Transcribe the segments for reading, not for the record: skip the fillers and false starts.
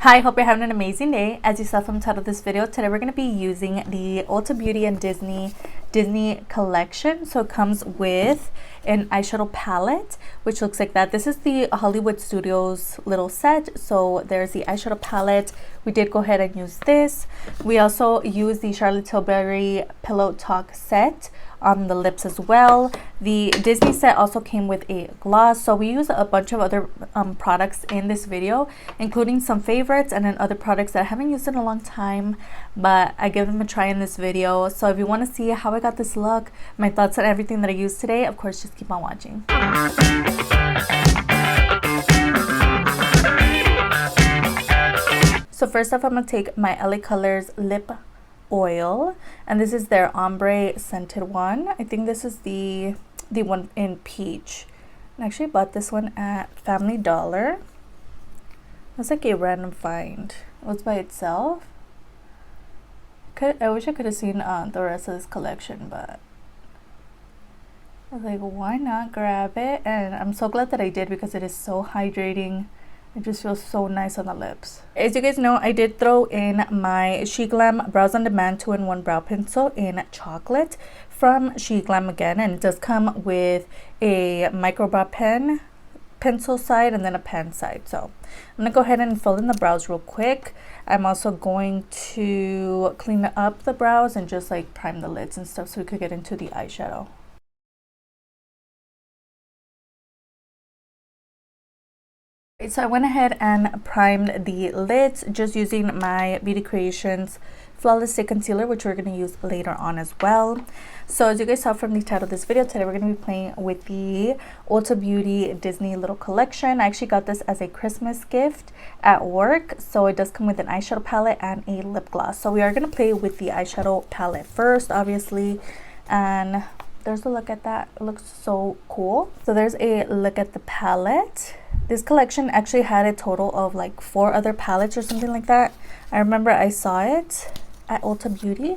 Hi, hope you're having an amazing day. As you saw from the title of this video, today we're going to be using the Ulta Beauty and Disney collection. So it comes with an eyeshadow palette, which looks like that. This is the Hollywood Studios little set. So there's the eyeshadow palette. We did go ahead and use this. We also use the Charlotte Tilbury Pillow Talk set on the lips as well. The Disney set also came with a gloss. So we use a bunch of other products in this video, including some favorites and then other products that I haven't used in a long time, but I give them a try in this video. So if you want to see how I got this look, my thoughts on everything that I used today, of course, just keep on watching. So first off, I'm going to take my LA Colors lip oil, and this is their ombre scented one. I think this is the one in peach. I actually bought this one at Family Dollar. It was like a random find. It was by itself. I wish I could have seen the rest of this collection, but I was like, why not grab it? And I'm so glad that I did, because it is so hydrating. It just feels so nice on the lips. As you guys know, I did throw in my SHEGLAM Brows on Demand 2-in-1 brow pencil in chocolate from SHEGLAM again, and it does come with a micro brow pencil side and then a pen side. So I'm gonna go ahead and fill in the brows real quick. I'm also going to clean up the brows and just like prime the lids and stuff so we could get into the eyeshadow. So I went ahead and primed the lids just using my Beauty Creations Flawless Stick Concealer, which we're going to use later on as well. So as you guys saw from the title of this video, today we're going to be playing with the Ulta Beauty Disney little collection. I actually got this as a Christmas gift at work. So it does come with an eyeshadow palette and a lip gloss. So we are going to play with the eyeshadow palette first, obviously. And there's a look at that. It looks so cool. So there's a look at the palette. This collection actually had a total of like 4 other palettes or something like that. I remember I saw it at Ulta Beauty.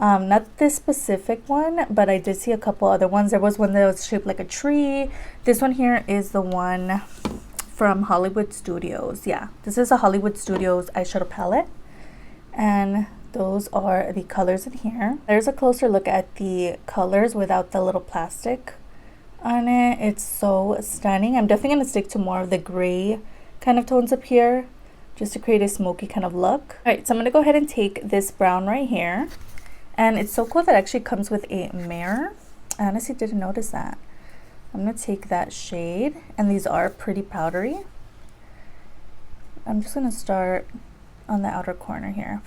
Not this specific one, but I did see a couple other ones. There was one that was shaped like a tree. This one here is the one from Hollywood Studios. Yeah, this is a Hollywood Studios eyeshadow palette. And those are the colors in here. There's a closer look at the colors without the little plastic on it. It's so stunning. I'm definitely going to stick to more of the gray kind of tones up here just to create a smoky kind of look. All right, so I'm going to go ahead and take this brown right here, and it's so cool that it actually comes with a mirror. I honestly didn't notice that. I'm going to take that shade, and these are pretty powdery. I'm just going to start on the outer corner here.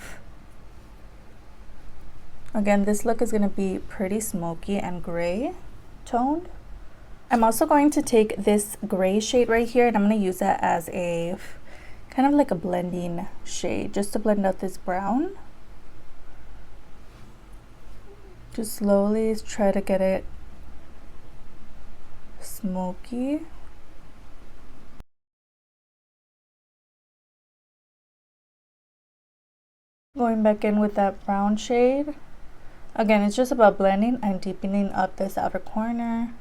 Again, this look is going to be pretty smoky and gray toned. I'm also going to take this gray shade right here, and I'm going to use that as a kind of like a blending shade just to blend out this brown. Just slowly try to get it smoky. Going back in with that brown shade. Again, it's just about blending and deepening up this outer corner.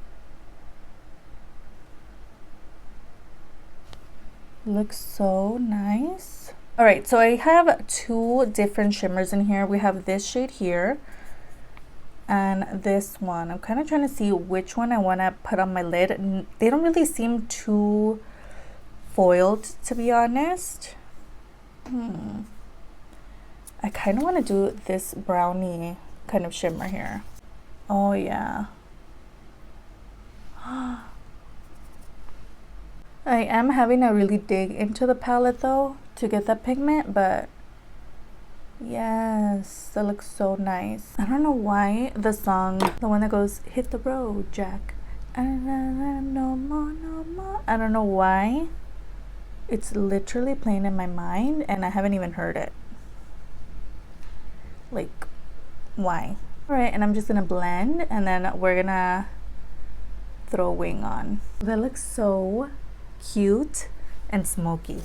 Looks so nice. All right, so I have 2 different shimmers in here. We have this shade here and this one. I'm kind of trying to see which one I want to put on my lid. They don't really seem too foiled, to be honest. I kind of want to do this brownie kind of shimmer here. Oh yeah. I am having to really dig into the palette though to get that pigment, but yes, that looks so nice. I don't know why the song, the one that goes hit the road Jack, no more, no more, I don't know why it's literally playing in my mind and I haven't even heard it. Like, why? All right, and I'm just gonna blend, and then we're gonna throw a wing on. That looks so cute and smoky.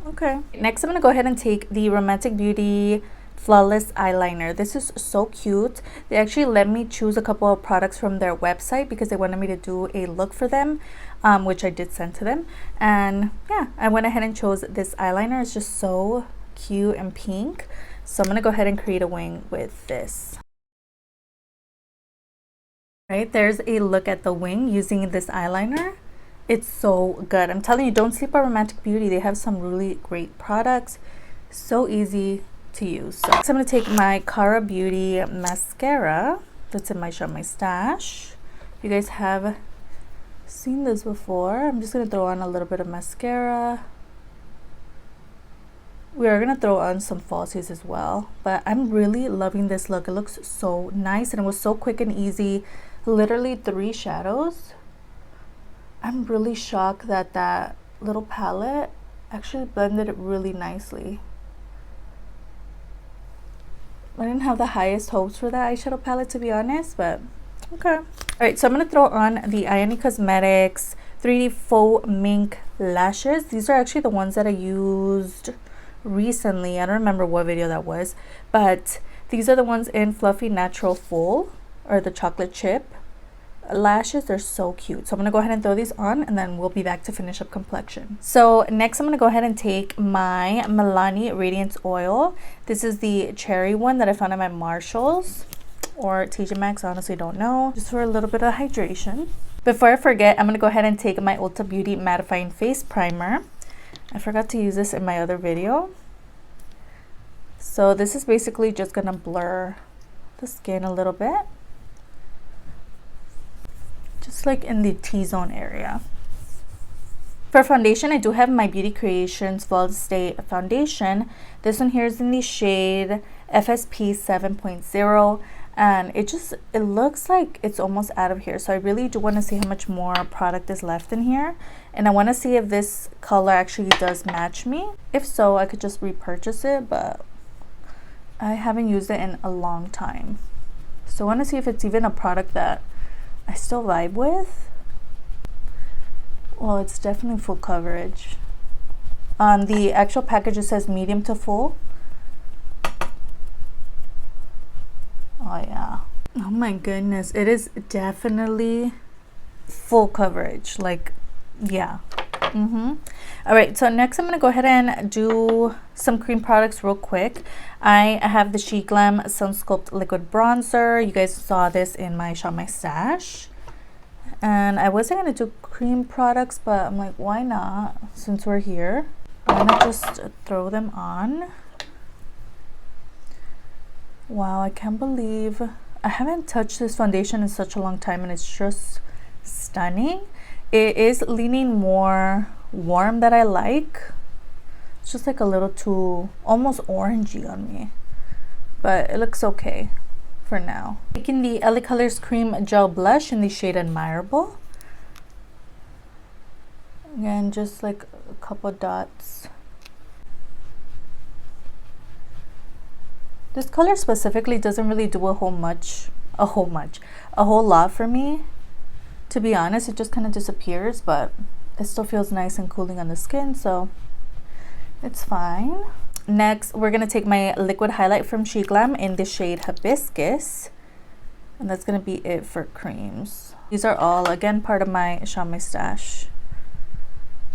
Okay, next I'm gonna go ahead and take the Romantic Beauty Flawless Eyeliner. This is so cute. They actually let me choose a couple of products from their website because they wanted me to do a look for them. which I did send to them. And yeah, I went ahead and chose this eyeliner. It's just so cute and pink. So I'm gonna go ahead and create a wing with this. Right, there's a look at the wing using this eyeliner. It's so good. I'm telling you, don't sleep on Romantic Beauty. They have some really great products. So easy to use. So I'm going to take my Ulta Beauty mascara that's in my Shop My Stash. You guys have seen this before. I'm just going to throw on a little bit of mascara. We are going to throw on some falsies as well. But I'm really loving this look. It looks so nice and it was so quick and easy. Literally 3 shadows. I'm really shocked that that little palette actually blended it really nicely. I didn't have the highest hopes for that eyeshadow palette, to be honest, but okay. All right, so I'm going to throw on the Ioni Cosmetics 3D Faux Mink Lashes. These are actually the ones that I used recently. I don't remember what video that was, but these are the ones in Fluffy Natural Full, or the chocolate chip lashes. They're so cute. So I'm gonna go ahead and throw these on and then we'll be back to finish up complexion. So next I'm gonna go ahead and take my Milani Radiance Oil. This is the cherry one that I found at my Marshalls or TJ Maxx, honestly don't know, just for a little bit of hydration. Before I forget, I'm gonna go ahead and take my Ulta Beauty Mattifying Face Primer. I forgot to use this in my other video. So this is basically just gonna blur the skin a little bit, just like in the T-zone area. For foundation, I do have my Beauty Creations Flawless Stay Foundation. This one here is in the shade FSP 7.0, and it looks like it's almost out of here. So I really do want to see how much more product is left in here, and I want to see if this color actually does match me. If so, I could just repurchase it, but I haven't used it in a long time. So I want to see if it's even a product that I still vibe with. Well, it's definitely full coverage. On the actual package, it says medium to full. Oh yeah. Oh my goodness. It is definitely full coverage. Like, yeah. All right, so next I'm going to go ahead and do some cream products real quick. I have the SHEGLAM Sun Sculpt Liquid Bronzer. You guys saw this in my Shop My Stash. And I wasn't going to do cream products, but I'm like, why not? Since we're here, I'm going to just throw them on. Wow, I can't believe I haven't touched this foundation in such a long time, and it's just stunning. It is leaning more warm that I like. It's just like a little too almost orangey on me, but it looks okay for now. Taking the LA Colors Cream Gel Blush in the shade Admirable. Again, just like a couple dots. This color specifically doesn't really do a whole lot for me. To be honest, it just kind of disappears, but it still feels nice and cooling on the skin, so it's fine. Next, we're going to take my liquid highlight from SHEGLAM in the shade Hibiscus, and that's going to be it for creams. These are all, again, part of my Shop My Stash.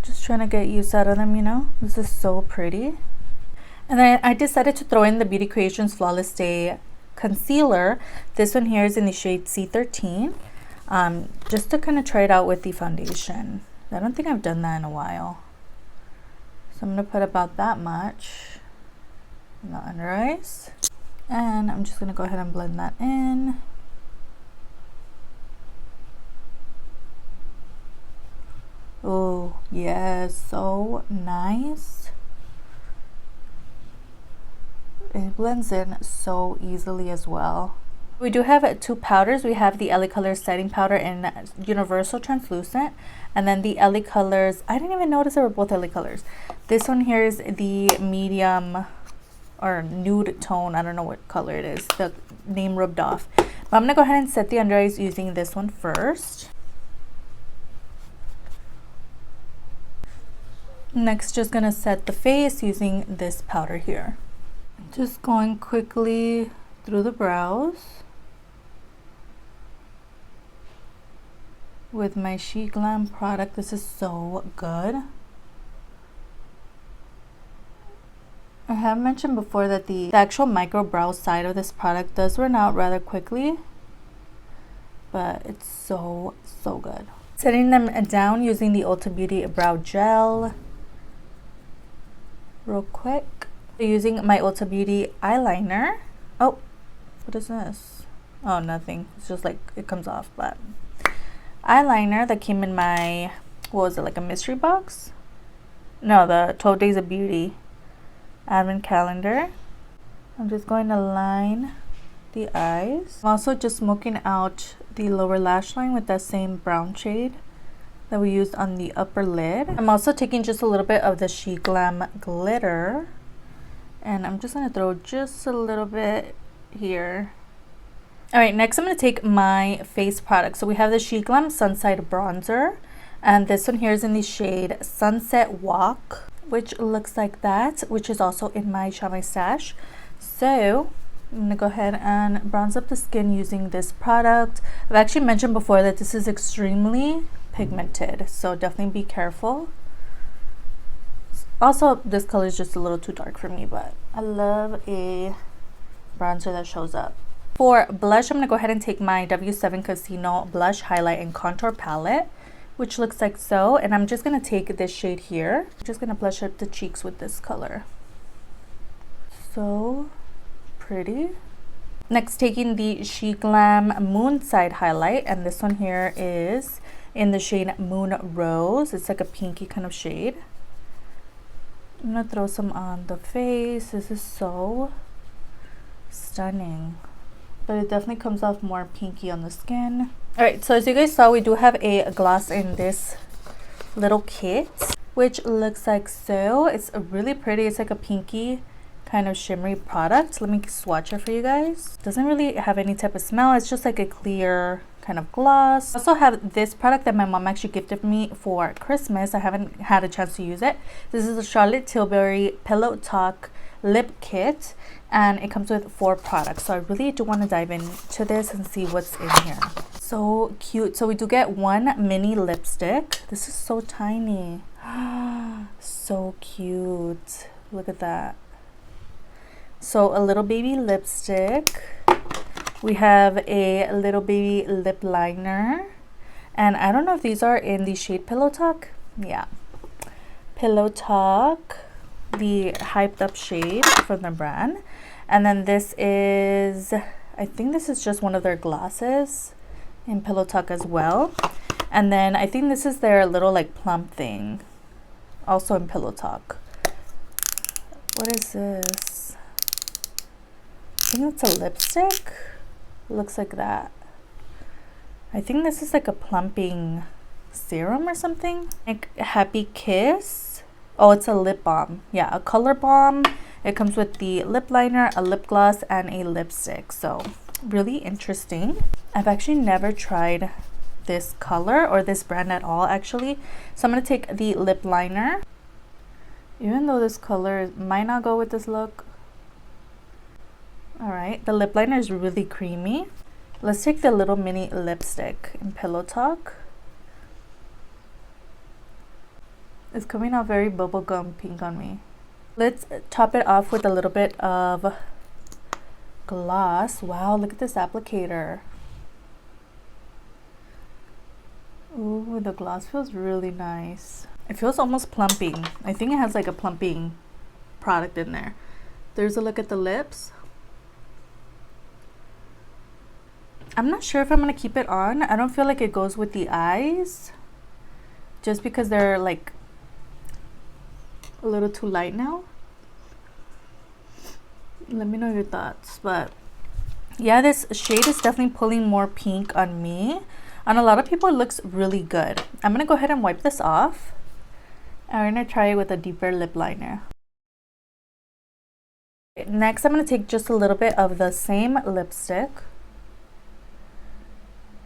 Just trying to get use out of them, you know? This is so pretty. And then I decided to throw in the Beauty Creations Flawless Stay Concealer. This one here is in the shade C13. Just to kind of try it out with the foundation. I don't think I've done that in a while. So I'm going to put about that much in the under eyes. And I'm just going to go ahead and blend that in. Oh, yes, so nice. It blends in so easily as well. We do have 2 powders. We have the LA Colors Setting Powder in Universal Translucent, and then the LA Colors, I didn't even notice they were both LA Colors. This one here is the medium or nude tone. I don't know what color it is. The name rubbed off. But I'm going to go ahead and set the under eyes using this one first. Next, just going to set the face using this powder here. Just going quickly through the brows. with my SHEGLAM product. This is so good. I have mentioned before that the actual micro brow side of this product does run out rather quickly, but it's so good. Setting them down using the Ulta Beauty brow gel real quick. Using my Ulta Beauty eyeliner. Oh, what is this? Oh, nothing. It's just like it comes off. But eyeliner that came in my, what was it, like a mystery box? No, the 12 Days of Beauty advent calendar. I'm just going to line the eyes. I'm also just smoking out the lower lash line with that same brown shade that we used on the upper lid. I'm also taking just a little bit of the SHEGLAM glitter, and I'm just going to throw just a little bit here. All right, next I'm going to take my face product. So we have the SHEGLAM Sunside Bronzer, and this one here is in the shade Sunset Walk, which looks like that, which is also in my Shop My Stash. So I'm going to go ahead and bronze up the skin using this product. I've actually mentioned before that this is extremely pigmented, so definitely be careful. Also, this color is just a little too dark for me, but I love a bronzer that shows up. For blush, I'm going to go ahead and take my W7 Casino Blush Highlight and Contour Palette, which looks like so, and I'm just going to take this shade here. I'm just going to blush up the cheeks with this color. So pretty. Next, taking the SHEGLAM Moonside Highlight, and this one here is in the shade Moon Rose. It's like a pinky kind of shade. I'm gonna throw some on the face. This is so stunning, but it definitely comes off more pinky on the skin. All right, so as you guys saw, we do have a gloss in this little kit, which looks like so. It's really pretty. It's like a pinky kind of shimmery product. Let me swatch it for you guys. Doesn't really have any type of smell. It's just like a clear kind of gloss. I also have this product that my mom actually gifted me for Christmas. I haven't had a chance to use it. This is the Charlotte Tilbury Pillow Talk lip kit, and it comes with 4 products. So I really do want to dive into this and see what's in here. So cute. So we do get 1 mini lipstick. This is so tiny. So cute. Look at that. So a little baby lipstick. We have a little baby lip liner, and I don't know if these are in the shade Pillow Talk. Yeah, Pillow Talk, the hyped up shade from the brand. And then this is, I think this is just one of their glosses in Pillow Talk as well. And then I think this is their little like plump thing, also in Pillow Talk. What is this? I think it's a lipstick. Looks like that. I think this is like a plumping serum or something. Like Happy Kiss. Oh, it's a lip balm. Yeah, a color balm. It comes with the lip liner, a lip gloss, and a lipstick. So really interesting. I've actually never tried this color or this brand at all actually. So I'm going to take the lip liner. Even though this color might not go with this look. Alright, the lip liner is really creamy. Let's take the little mini lipstick in Pillow Talk. It's coming out very bubblegum pink on me. Let's top it off with a little bit of gloss. Wow, look at this applicator. Ooh, the gloss feels really nice. It feels almost plumping. I think it has like a plumping product in there. There's a look at the lips. I'm not sure if I'm going to keep it on. I don't feel like it goes with the eyes, just because they're like a little too light now. Let me know your thoughts. But yeah, this shade is definitely pulling more pink on me. On a lot of people, it looks really good. I'm going to go ahead and wipe this off. And we're going to try it with a deeper lip liner. Next, I'm going to take just a little bit of the same lipstick.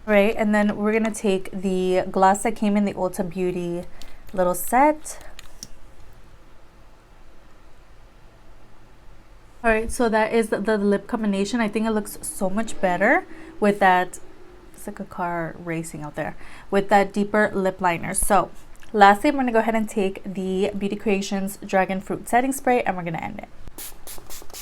Right, and then we're gonna take the gloss that came in the Ulta Beauty little set. Alright, so that is the lip combination. I think it looks so much better with that like a car racing out there with that deeper lip liner. So lastly, I'm going to go ahead and take the Beauty Creations Dragon Fruit Setting Spray, and we're going to end it.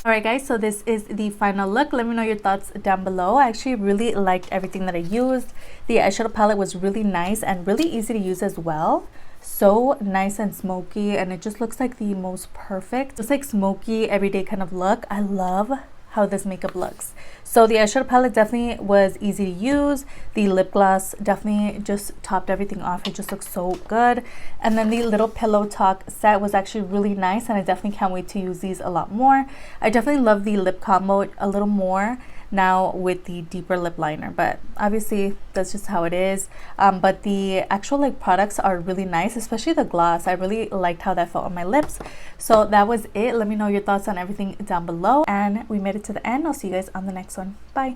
Alright guys, so this is the final look. Let me know your thoughts down below. I actually really liked everything that I used. The eyeshadow palette was really nice and really easy to use as well. So nice and smoky, and it just looks like the most perfect, just like smoky everyday kind of look. I love how this makeup looks. So the eyeshadow palette definitely was easy to use. The lip gloss definitely just topped everything off. It just looks so good. And then the little pillow talk set was actually really nice, and I definitely can't wait to use these a lot more. I definitely love the lip combo a little more now with the deeper lip liner, but obviously that's just how it is. But the actual like products are really nice, especially the gloss. I really liked how that felt on my lips. So that was it. Let me know your thoughts on everything down below, and we made it to the end. I'll see you guys on the next one. Bye.